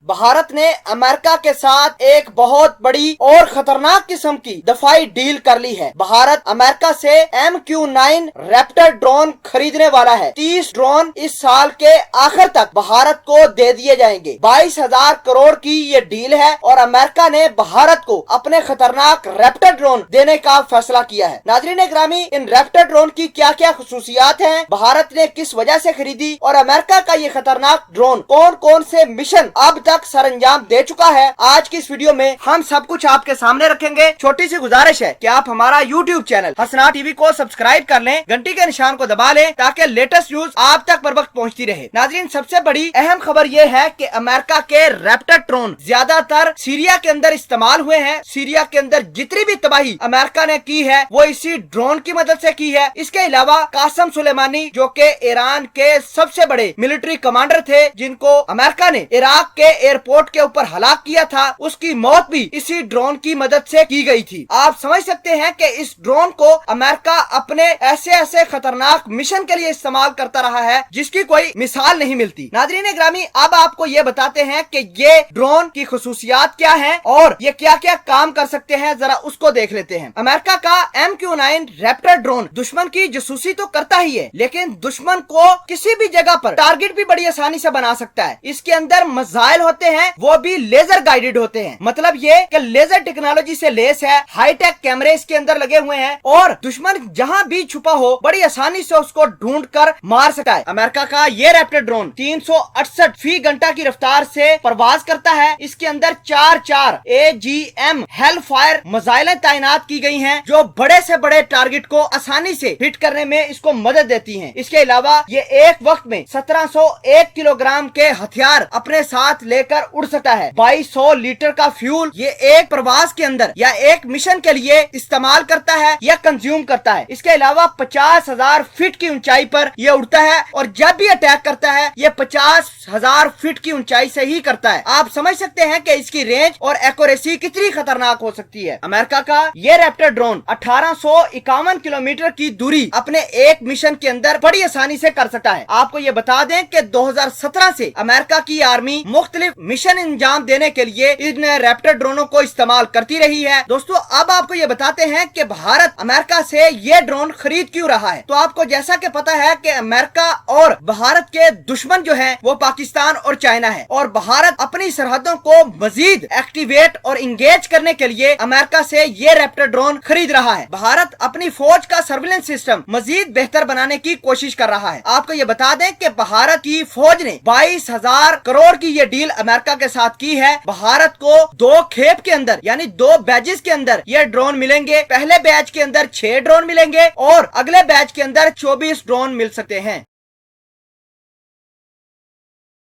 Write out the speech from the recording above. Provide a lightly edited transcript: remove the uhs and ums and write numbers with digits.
भारत ने अमेरिका के साथ एक बहुत बड़ी और खतरनाक किस्म की दफाई डील कर ली है। भारत अमेरिका से MQ-9 रैप्टर ड्रोन खरीदने वाला है। 30 ड्रोन इस साल के आखिर तक भारत को दे दिए जाएंगे। 22,000 करोड़ की ये डील है और अमेरिका ने भारत को अपने खतरनाक रैप्टर ड्रोन देने का फैसला किया है। नाज़रीन गिरामी, इन रैप्टर ड्रोन की क्या क्या खुसूसियात हैं, भारत ने किस वजह से खरीदी और अमेरिका का ये खतरनाक ड्रोन कौन कौन से मिशन अब तक सरअंजाम दे चुका है, आज की इस वीडियो में हम सब कुछ आपके सामने रखेंगे। छोटी सी गुजारिश है कि आप हमारा YouTube चैनल हसनाट टीवी को सब्सक्राइब कर लें, घंटी के निशान को दबा लें ताकि लेटेस्ट न्यूज आप तक बर वक्त पहुंचती रहे। नाज़रीन, सबसे बड़ी अहम खबर ये है कि अमेरिका के रैप्टर ड्रोन ज्यादातर सीरिया के अंदर इस्तेमाल हुए हैं। सीरिया के अंदर जितनी भी तबाही अमेरिका ने की है वो इसी ड्रोन की मदद से की है। इसके अलावा कासिम सुलेमानी जो कि ईरान के सबसे बड़े मिलिट्री कमांडर थे, जिनको अमेरिका ने इराक के एयरपोर्ट के ऊपर हलाक किया था, उसकी मौत भी इसी ड्रोन की मदद से की गई थी। आप समझ सकते हैं कि इस ड्रोन को अमेरिका अपने ऐसे ऐसे खतरनाक मिशन के लिए इस्तेमाल करता रहा है जिसकी कोई मिसाल नहीं मिलती। नाज़रीन ग्रामी, अब आपको ये बताते हैं कि ये ड्रोन की खुसूसियात क्या हैं और ये क्या क्या काम कर सकते हैं, जरा उसको देख लेते हैं। अमेरिका का MQ-9 रैप्टर ड्रोन दुश्मन की जासूसी तो करता ही है, लेकिन दुश्मन को किसी भी जगह पर टारगेट भी बड़ी आसानी से बना सकता है। इसके अंदर मिसाइल होते हैं, वो भी लेजर गाइडेड होते हैं। मतलब ये कि लेजर टेक्नोलॉजी से लेस है, हाईटेक कैमरे इसके अंदर लगे हुए हैं और दुश्मन जहां भी छुपा हो बड़ी आसानी से उसको ढूंढ कर मार सकता है। अमेरिका का ये रैप्टर ड्रोन 368 फी घंटा की रफ्तार से परवाज करता है। इसके अंदर 4 AGM हेलफायर मिसाइलें तैनात की गई हैं जो बड़े से बड़े टारगेट को आसानी से हिट करने में इसको मदद देती हैं। इसके अलावा ये एक वक्त में 1701 किलोग्राम के हथियार अपने साथ लेकर उड़ सकता है। 2200 लीटर का फ्यूल ये एक प्रवास के अंदर या एक मिशन के लिए इस्तेमाल करता है या कंज्यूम करता है। इसके अलावा 50,000 फीट की ऊंचाई पर यह उड़ता है और जब भी अटैक करता है ये 50,000 फीट की ऊंचाई से ही करता है। आप समझ सकते हैं कि इसकी रेंज और एक्यूरेसी कितनी खतरनाक हो सकती है। अमेरिका का ये रैप्टर ड्रोन 1851 किलोमीटर की दूरी अपने एक मिशन के अंदर बड़ी आसानी से कर सकता है। आपको ये बता दें कि 2017 से अमेरिका की आर्मी मुख्तलिफ मिशन अंजाम देने के लिए इन रैप्टर ड्रोनों को इस्तेमाल करती रही है। दोस्तों, अब आपको ये बताते हैं कि भारत अमेरिका से ये ड्रोन खरीद क्यों रहा है। तो आपको जैसा कि पता है कि अमेरिका और भारत के दुश्मन जो है वो पाकिस्तान और चाइना है और भारत अपनी सरहदों को मजीद एक्टिवेट और इंगेज करने के लिए अमेरिका से ये रैप्टर ड्रोन खरीद रहा है। भारत अपनी फौज का सर्विलेंस सिस्टम मजीद बेहतर बनाने की कोशिश कर रहा है। आपको ये बता दें कि भारत की फौज ने 22,000 करोड़ की ये डील अमेरिका के साथ की है। भारत को 2 खेप के अंदर यानी 2 बैचेस के अंदर ये ड्रोन मिलेंगे। पहले बैच के अंदर 6 ड्रोन मिलेंगे और अगले बैच के अंदर 24 ड्रोन मिल सकते हैं।